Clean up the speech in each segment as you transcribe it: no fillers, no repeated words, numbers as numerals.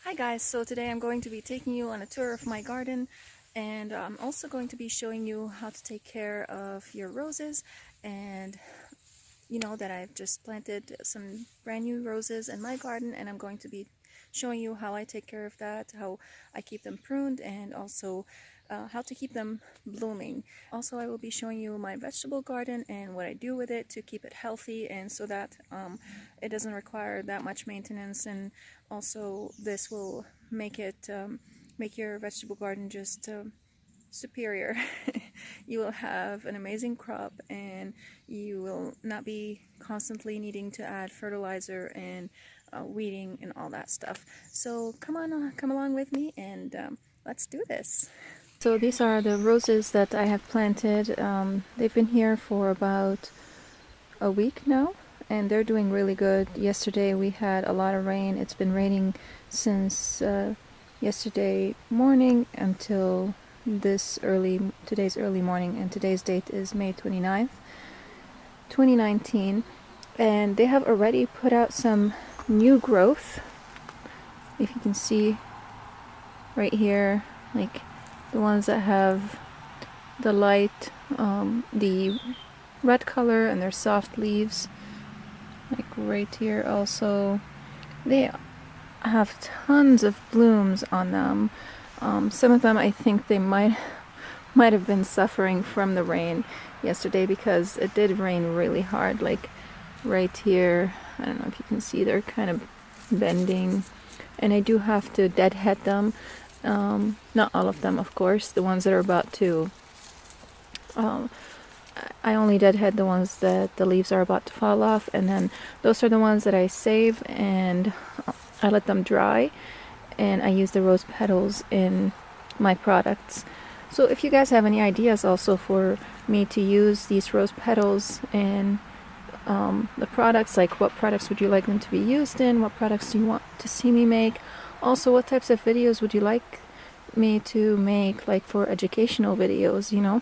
Hi guys, so today I'm going to be taking you on a tour of my garden, and I'm also going to be showing you how to take care of your roses. And you know that I've just planted some brand new roses in my garden, and I'm going to be showing you how I take care of that, how I keep them pruned, and also how to keep them blooming. Also, I will be showing you my vegetable garden and what I do with it to keep it healthy, and so that it doesn't require that much maintenance. And also this will make it make your vegetable garden just superior. You will have an amazing crop, and you will not be constantly needing to add fertilizer and weeding and all that stuff. So come on, come along with me, and let's do this. So these are the roses that I have planted. They've been here for about a week now, and they're doing really good. Yesterday we had a lot of rain. It's been raining since yesterday morning until today's early morning, and today's date is May 29th, 2019, and they have already put out some new growth. If you can see right here, like the ones that have the light, the red color, and their soft leaves, like right here also, they have tons of blooms on them. Some of them, I think they might have been suffering from the rain yesterday, because it did rain really hard. Like right here, I don't know if you can see, they're kind of bending, and I do have to deadhead them. Not all of them, of course. The ones that are about to I only deadhead the ones that the leaves are about to fall off, and then those are the ones that I save and I let them dry, and I use the rose petals in my products. So if you guys have any ideas also for me to use these rose petals in the products, like what products would you like them to be used in, what products do you want to see me make, also what types of videos would you like me to make, like for educational videos, you know.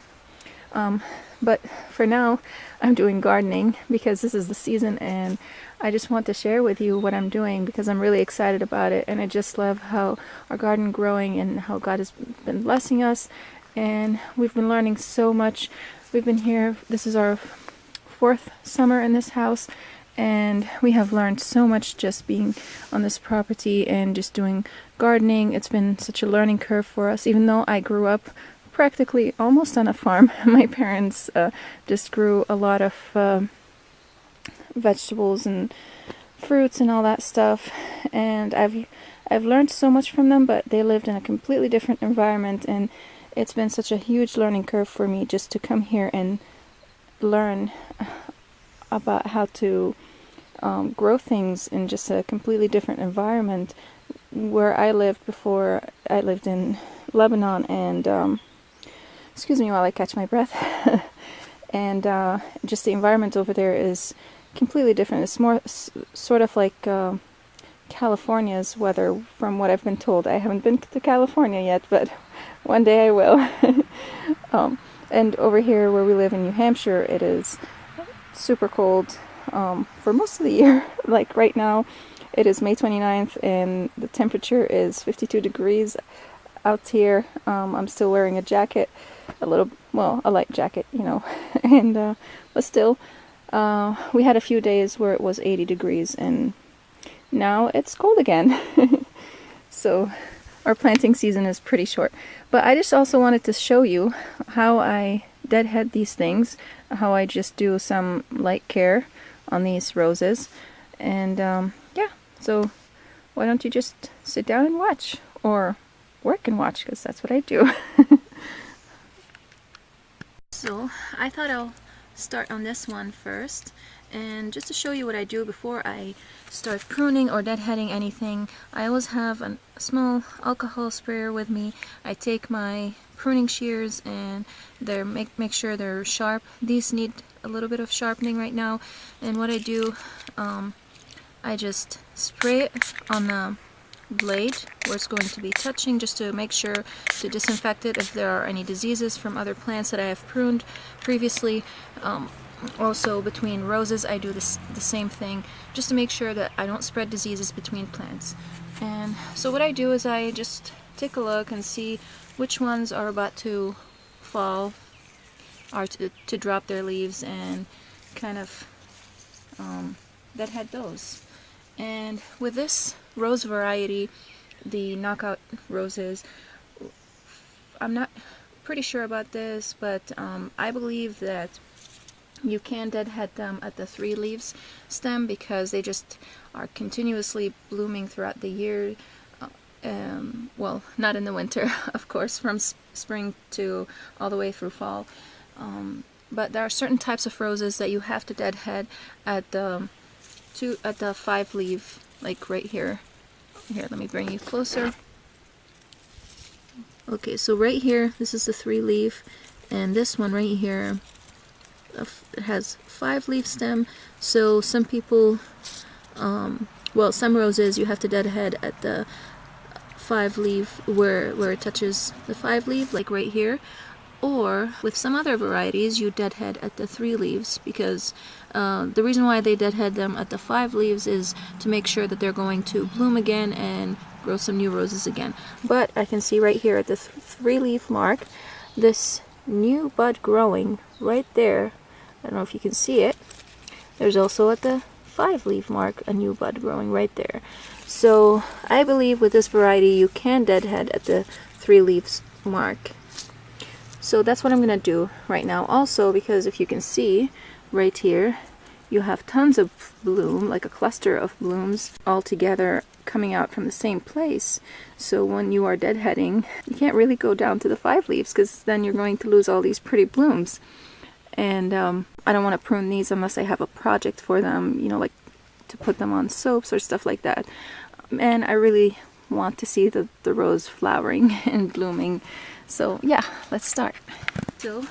But for now, I'm doing gardening because this is the season, and I just want to share with you what I'm doing because I'm really excited about it, and I just love how our garden growing and how God has been blessing us, and we've been learning so much. We've been here, this is our 4th summer in this house, and we have learned so much just being on this property and just doing gardening. It's been such a learning curve for us, even though I grew up practically almost on a farm. My parents just grew a lot of vegetables and fruits and all that stuff, and I've learned so much from them, but they lived in a completely different environment, and it's been such a huge learning curve for me just to come here and learn about how to grow things in just a completely different environment. Where I lived before, I lived in Lebanon, and excuse me while I catch my breath. And just the environment over there is completely different. It's more sort of like California's weather, from what I've been told. I haven't been to California yet, but one day I will. And over here where we live in New Hampshire, it is super cold for most of the year. Like right now, it is May 29th, and the temperature is 52 degrees out here. I'm still wearing a jacket, a light jacket, you know, and but still, we had a few days where it was 80 degrees, and now it's cold again. So our planting season is pretty short. But I just also wanted to show you how I deadhead these things, how I just do some light care on these roses, and yeah, so why don't you just sit down and watch, or work and watch, because that's what I do. So I thought I'll start on this one first, and just to show you what I do before I start pruning or deadheading anything, I always have a small alcohol sprayer with me. I take my pruning shears, and they're make sure they're sharp. These need a little bit of sharpening right now, and what I do, I just spray it on the blade where it's going to be touching, just to make sure to disinfect it if there are any diseases from other plants that I have pruned previously. Also between roses I do the same thing, just to make sure that I don't spread diseases between plants. And so what I do is I just take a look and see which ones are about to fall, or to drop their leaves, and kind of deadhead those. And with this rose variety, the knockout roses, I'm not pretty sure about this, but I believe that you can deadhead them at the 3 leaves stem because they just are continuously blooming throughout the year. Well, not in the winter, of course, from spring to all the way through fall. But there are certain types of roses that you have to deadhead at the 5 leaf, like right here. Here, let me bring you closer. Okay, so right here, this is the 3 leaf, and this one right here, it has 5 leaf stem. So some people, well, some roses you have to deadhead at the 5 leaf where it touches the 5 leaf, like right here. Or with some other varieties you deadhead at the 3 leaves, because the reason why they deadhead them at the 5 leaves is to make sure that they're going to bloom again and grow some new roses again. But I can see right here at the 3 leaf mark, this new bud growing right there. I don't know if you can see it. There's also at the 5 leaf mark a new bud growing right there. So I believe with this variety you can deadhead at the 3 leaves mark. So that's what I'm gonna do right now. Also, because if you can see right here, you have tons of bloom, like a cluster of blooms all together coming out from the same place. So when you are deadheading, you can't really go down to the 5 leaves, because then you're going to lose all these pretty blooms. And I don't want to prune these unless I have a project for them, you know, like to put them on soaps or stuff like that. And I really want to see the rose flowering and blooming. So yeah, let's start. So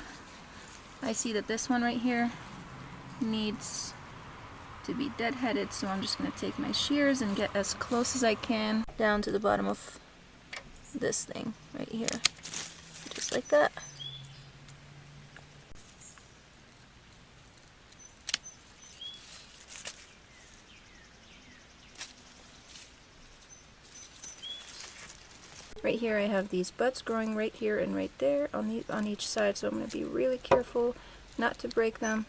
I see that this one right here needs to be deadheaded, so I'm just going to take my shears and get as close as I can down to the bottom of this thing right here, just like that. Right here I have these buds growing right here and right there on each side, so I'm going to be really careful not to break them,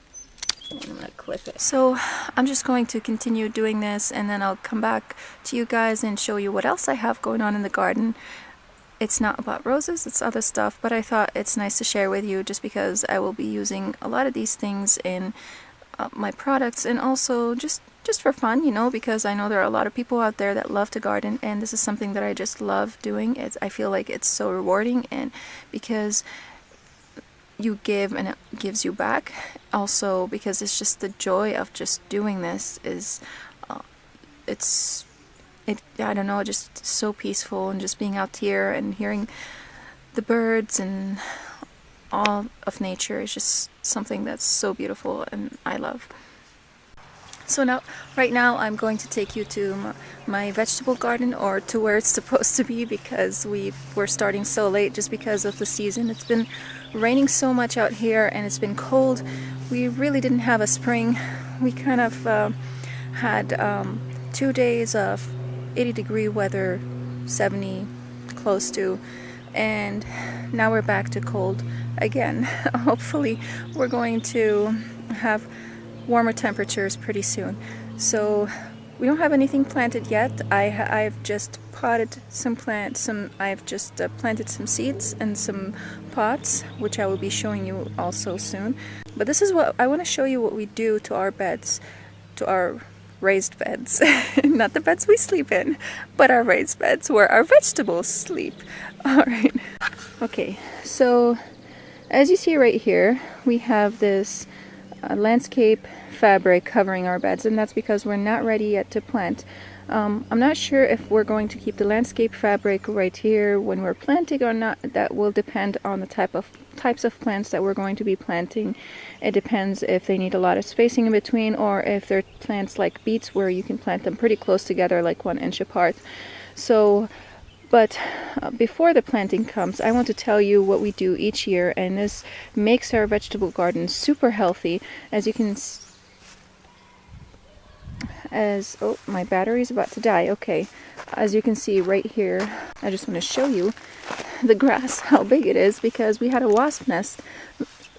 and I'm going to clip it. So I'm just going to continue doing this, and then I'll come back to you guys and show you what else I have going on in the garden. It's not about roses, it's other stuff, but I thought it's nice to share with you just because I will be using a lot of these things in my products, and also just for fun, you know, because I know there are a lot of people out there that love to garden, and this is something that I just love doing. I feel like it's so rewarding, and because you give and it gives you back. Also because it's just the joy of just doing this is I don't know, just so peaceful, and just being out here and hearing the birds and all of nature is just something that's so beautiful and I love. So right now I'm going to take you to my vegetable garden, or to where it's supposed to be, because we're starting so late just because of the season. It's been raining so much out here and it's been cold. We really didn't have a spring. We kind of had 2 days of 80-degree weather, 70 close to, and now we're back to cold again. Hopefully we're going to have warmer temperatures pretty soon. So we don't have anything planted yet. I've just potted some plants. I've just planted some seeds in some pots, which I will be showing you also soon. But this is what I want to show you, what we do to our beds, to our raised beds. Not the beds we sleep in, but our raised beds where our vegetables sleep. All right. Okay, so as you see right here, we have this landscape fabric covering our beds, and that's because we're not ready yet to plant. I'm not sure if we're going to keep the landscape fabric right here when we're planting or not. That will depend on the types of plants that we're going to be planting. It depends if they need a lot of spacing in between, or if they're plants like beets where you can plant them pretty close together, like 1 inch apart. So But before the planting comes, I want to tell you what we do each year, and this makes our vegetable garden super healthy. As you can oh, my battery's about to die. Okay, as you can see right here, I just want to show you the grass, how big it is, because we had a wasp nest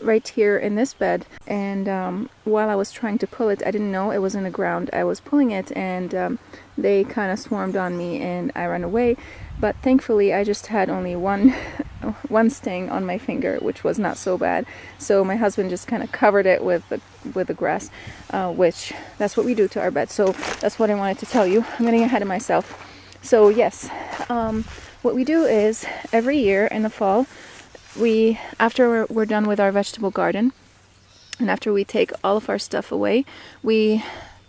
right here in this bed, and while I was trying to pull it, I didn't know it was in the ground. I was pulling it, and they kind of swarmed on me, and I ran away. But thankfully I just had only one sting on my finger, which was not so bad. So my husband just kind of covered it with the grass, which that's what we do to our bed. So that's what I wanted to tell you. I'm getting ahead of myself. So yes, what we do is every year in the fall, after we're done with our vegetable garden, and after we take all of our stuff away, we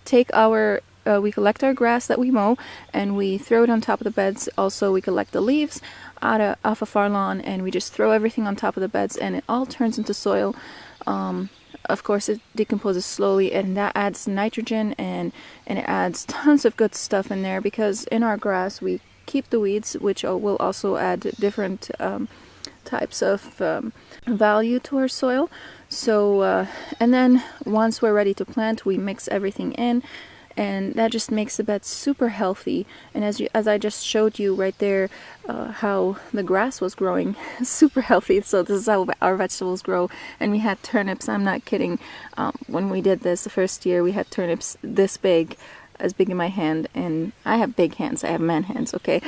collect our grass that we mow, and we throw it on top of the beds. Also, we collect the leaves off of our lawn, and we just throw everything on top of the beds, and it all turns into soil. Of course, it decomposes slowly, and that adds nitrogen, and it adds tons of good stuff in there, because in our grass we keep the weeds, which will also add different types of value to our soil. So and then once we're ready to plant, we mix everything in, and that just makes the bed super healthy. And as I just showed you right there, how the grass was growing super healthy. So this is how our vegetables grow. And we had turnips, I'm not kidding, when we did this the first year, we had turnips this big, as big in my hand, and I have big hands, I have man hands, okay?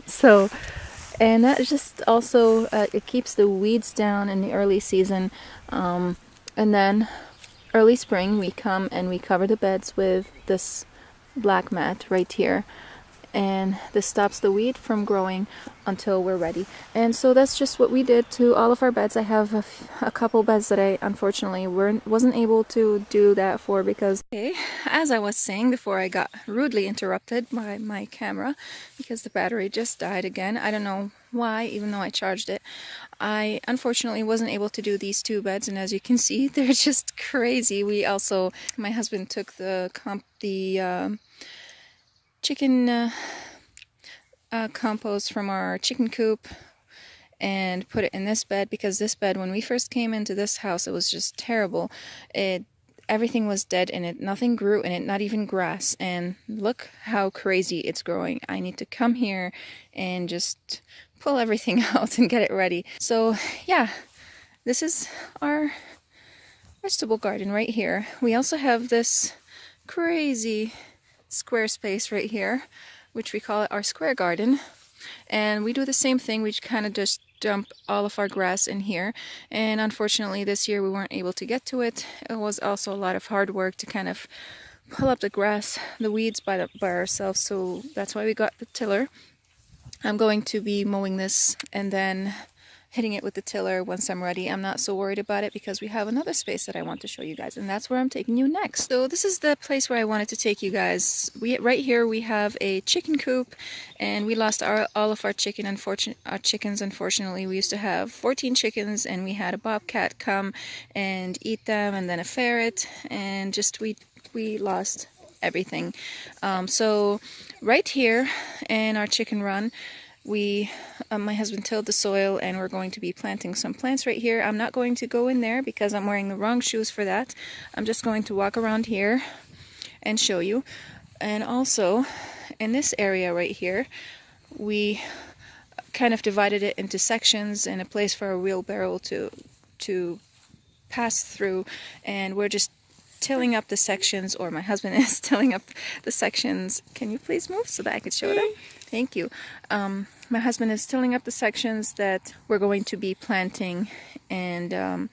So, and that just also, it keeps the weeds down in the early season, and then early spring we come and we cover the beds with this black mat right here, and this stops the weed from growing until we're ready. And so that's just what we did to all of our beds. I have a couple beds that I unfortunately wasn't able to do that for, because as I was saying before, I got rudely interrupted by my camera because the battery just died again. I don't know why, even though I charged it. I unfortunately wasn't able to do these two beds, and as you can see, they're just crazy. My husband took the chicken compost from our chicken coop and put it in this bed, because this bed, when we first came into this house, it was just terrible. Everything was dead in it, nothing grew in it, not even grass, and look how crazy it's growing. I need to come here and just pull everything out and get it ready. So yeah, this is our vegetable garden right here. We also have this crazy square space right here, which we call it our square garden, and we do the same thing. We kind of just dump all of our grass in here, and unfortunately this year we weren't able to get to it. It was also a lot of hard work to kind of pull up the grass, the weeds by ourselves, so that's why we got the tiller. I'm going to be mowing this and then hitting it with the tiller once I'm ready. I'm not so worried about it because we have another space that I want to show you guys, and that's where I'm taking you next. So this is the place where I wanted to take you guys. Right here we have a chicken coop, and we lost all of our chickens. Unfortunately, we used to have 14 chickens, and we had a bobcat come and eat them, and then a ferret, and just we lost everything. So right here in our chicken run, my husband tilled the soil, and we're going to be planting some plants right here. I'm not going to go in there because I'm wearing the wrong shoes for that. I'm just going to walk around here and show you. And also in this area right here, we kind of divided it into sections and a place for a wheelbarrow to pass through, and we're just tilling up the sections, or my husband is tilling up the sections. Can you please move so that I could show them? Thank you. My husband is tilling up the sections that we're going to be planting, and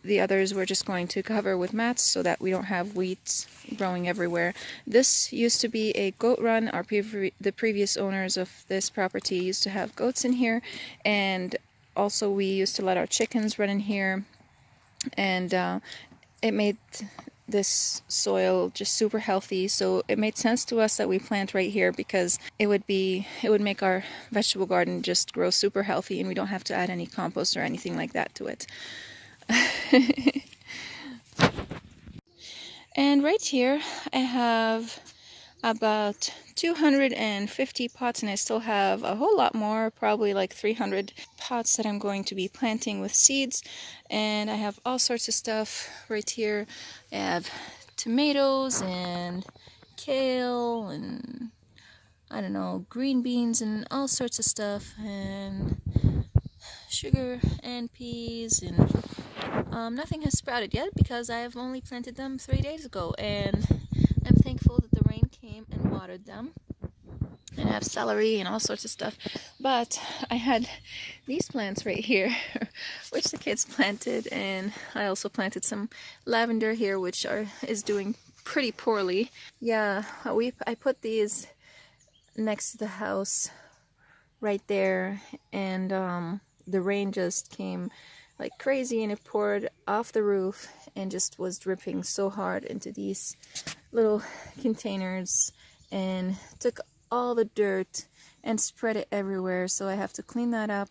the others we're just going to cover with mats so that we don't have weeds growing everywhere. This used to be a goat run. The previous owners of this property used to have goats in here, and also we used to let our chickens run in here, and it made this soil just super healthy. So it made sense to us that we plant right here, because it would make our vegetable garden just grow super healthy, and we don't have to add any compost or anything like that to it. And right here I have about 250 pots, and I still have a whole lot more, probably like 300 pots that I'm going to be planting with seeds. And I have all sorts of stuff right here. I have tomatoes and kale and I don't know, green beans and all sorts of stuff, and sugar and peas, and nothing has sprouted yet because I have only planted them 3 days ago, and I'm thankful that the rain came and watered them. And I have celery and all sorts of stuff. But I had these plants right here, which the kids planted, and I also planted some lavender here, which is doing pretty poorly. Yeah, I put these next to the house right there, and the rain just came like crazy, and it poured off the roof and just was dripping so hard into these little containers and took all the dirt and spread it everywhere. So I have to clean that up,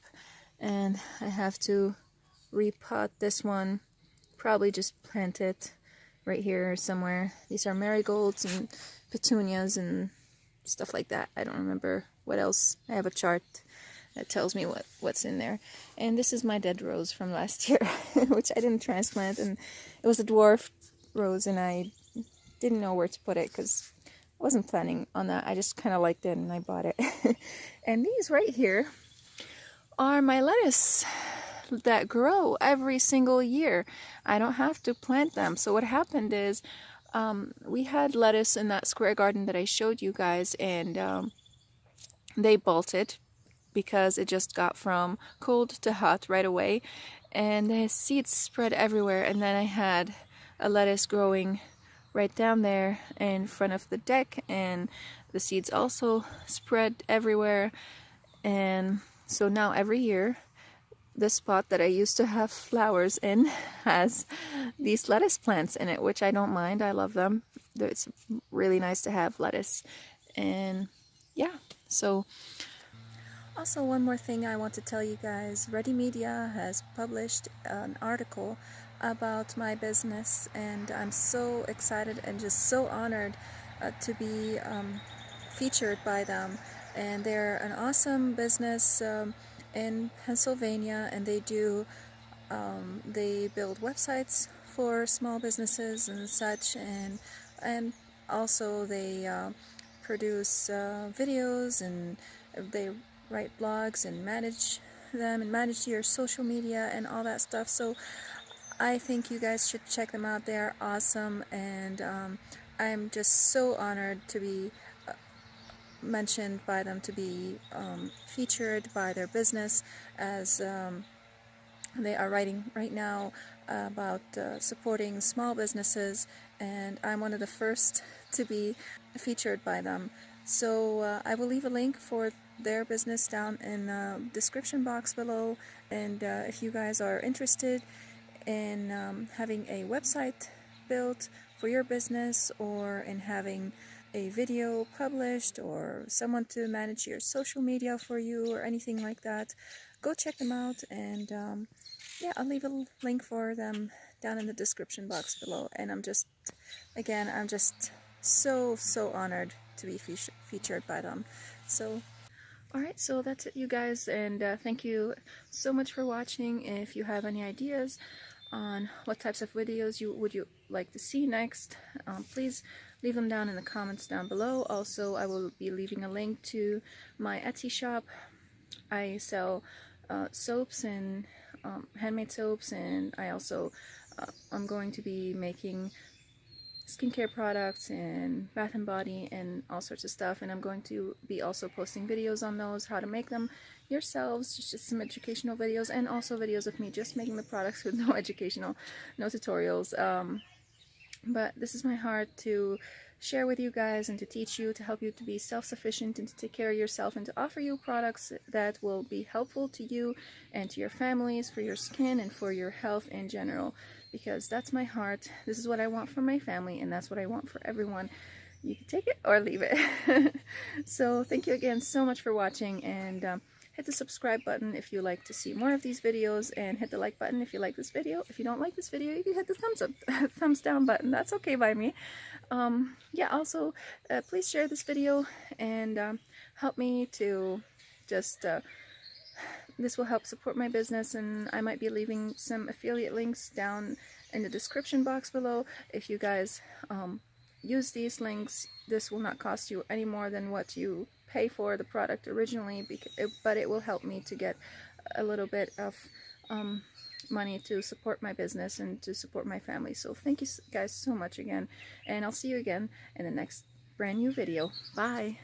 and I have to repot this one, probably just plant it right here somewhere. These are marigolds and petunias and stuff like that. I don't remember what else. I have a chart that tells me what's in there. And this is my dead rose from last year, which I didn't transplant, and it was a dwarf rose, and I didn't know where to put it because I wasn't planning on that. I just kind of liked it and I bought it. And these right here are my lettuce that grow every single year. I don't have to plant them. So what happened is we had lettuce in that square garden that I showed you guys, and they bolted because it just got from cold to hot right away, and the seeds spread everywhere. And then I had a lettuce growing right down there in front of the deck, and the seeds also spread everywhere. And so now every year the spot that I used to have flowers in has these lettuce plants in it, which I don't mind. I love them. It's really nice to have lettuce. And yeah, so also one more thing I want to tell you guys. Ready Media has published an article about my business, and I'm so excited and just so honored to be featured by them. And they're an awesome business in Pennsylvania, and they build websites for small businesses and such, and also they produce videos, and they write blogs and manage them and manage your social media and all that stuff. So I think you guys should check them out. They're awesome, and I'm just so honored to be mentioned by them, to be featured by their business, as they are writing right now about supporting small businesses, and I'm one of the first to be featured by them. So I will leave a link for their business down in the description box below, and if you guys are interested in having a website built for your business, or in having a video published, or someone to manage your social media for you, or anything like that, go check them out. And yeah, I'll leave a link for them down in the description box below. And I'm just so honored to be featured by them. So alright, so that's it, you guys, and thank you so much for watching. If you have any ideas on what types of videos would you like to see next, please leave them down in the comments down below. Also, I will be leaving a link to my Etsy shop. I sell soaps and handmade soaps, and I also I'm going to be making skincare products and bath and body and all sorts of stuff, and I'm going to be also posting videos on those, how to make them yourselves, just some educational videos, and also videos of me just making the products with no tutorials. But this is my heart to share with you guys and to teach you, to help you to be self-sufficient and to take care of yourself, and to offer you products that will be helpful to you and to your families, for your skin and for your health in general, because that's my heart. This is what I want for my family, and that's what I want for everyone. You can take it or leave it. So thank you again so much for watching, and hit the subscribe button if you like to see more of these videos, and hit the like button if you like this video. If you don't like this video, you can hit the thumbs up, thumbs down button. That's okay by me. Yeah, also please share this video and help me to just this will help support my business, and I might be leaving some affiliate links down in the description box below. If you guys use these links, this will not cost you any more than what you pay for the product originally, but it will help me to get a little bit of money to support my business and to support my family. So thank you guys so much again, and I'll see you again in the next brand new video. Bye!